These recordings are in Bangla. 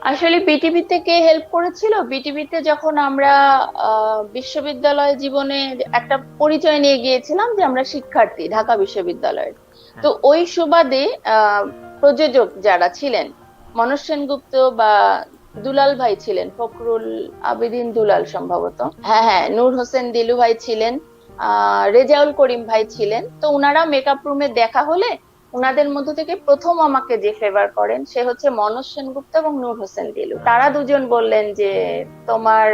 আসলে বিটিভিতে কে হেল্প করেছিল? বিটিভিতে যখন আমরা বিশ্ববিদ্যালয় জীবনে একটা পরিচয় নিয়ে গিয়েছিলাম যে আমরা শিক্ষার্থী ঢাকা বিশ্ববিদ্যালয়ের, তো হ্যাঁ। ওই সুবাদে আহ, প্রযোজক যারা ছিলেন, মনোজ সেনগুপ্ত বা দুলাল ভাই ছিলেন, ফখরুল আবেদিন দুলাল সম্ভবত, হ্যাঁ হ্যাঁ, নূর হোসেন দিলু ভাই ছিলেন, রেজাউল করিম ভাই ছিলেন, তো ওনারা মেকআপ রুমে দেখা হলে ওনাদের মধ্য থেকে প্রথম আমাকে যে ফেভার করেন সে হচ্ছে মনোজ সেনগুপ্ত এবং নূর হোসেন দিলু। তারা আচ্ছা। দুজন বললেন যে তোমার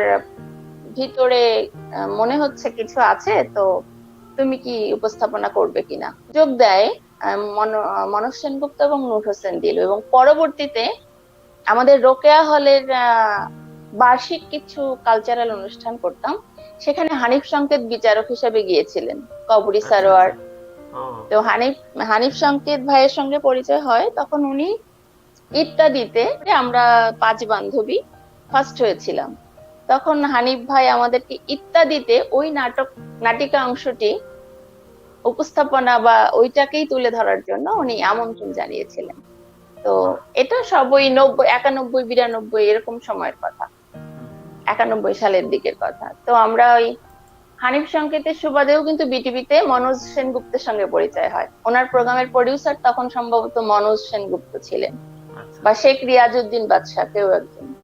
ভিতরে মনে হচ্ছে কিছু আছে, তো তুমি কি উপস্থাপনা করবে কিনা। যোগ দেয় মনোজ সেনগুপ্ত এবং নূর হোসেন দিলু, এবং পরবর্তীতে আমাদের রোকেয়া হলের বার্ষিক কিছু কালচারাল অনুষ্ঠান করতাম, সেখানে হানিফ সংকেত বিচারক হিসেবে গিয়েছিলেন, কবরী আচ্ছা সারোয়ার। আচ্ছা। ও। তো হানিফ হানিফ সংকেত ভাইয়ের সঙ্গে পরিচয় হয়, তখন উনি ইত্যাদিতে আমরা 5 বান্ধবী ফার্স্ট হয়েছিলাম। তখন হানিফ ভাই আমাদেরকে ইত্যাদিতে ওই নাটিকা অংশটি উপস্থাপনা বা ওইটাকেই তুলে ধরার জন্য উনি আমন্ত্রণ জানিয়েছিলেন। তো বাহ। এটা সবই 90, 91, 92 এরকম সময়ের কথা, হুম। 91 সালের দিকের কথা। তো আমরা ওই হানিফ সংকেতের সুবাদেও কিন্তু বিটিভিতে মনোজ সেনগুপ্তের সঙ্গে পরিচয় হয়। ওনার প্রোগ্রামের প্রডিউসার তখন সম্ভবত মনোজ সেনগুপ্ত ছিলেন, আচ্ছা বা আচ্ছা। শেখ রিয়াজউদ্দিন বাদশা, কেউ একজন।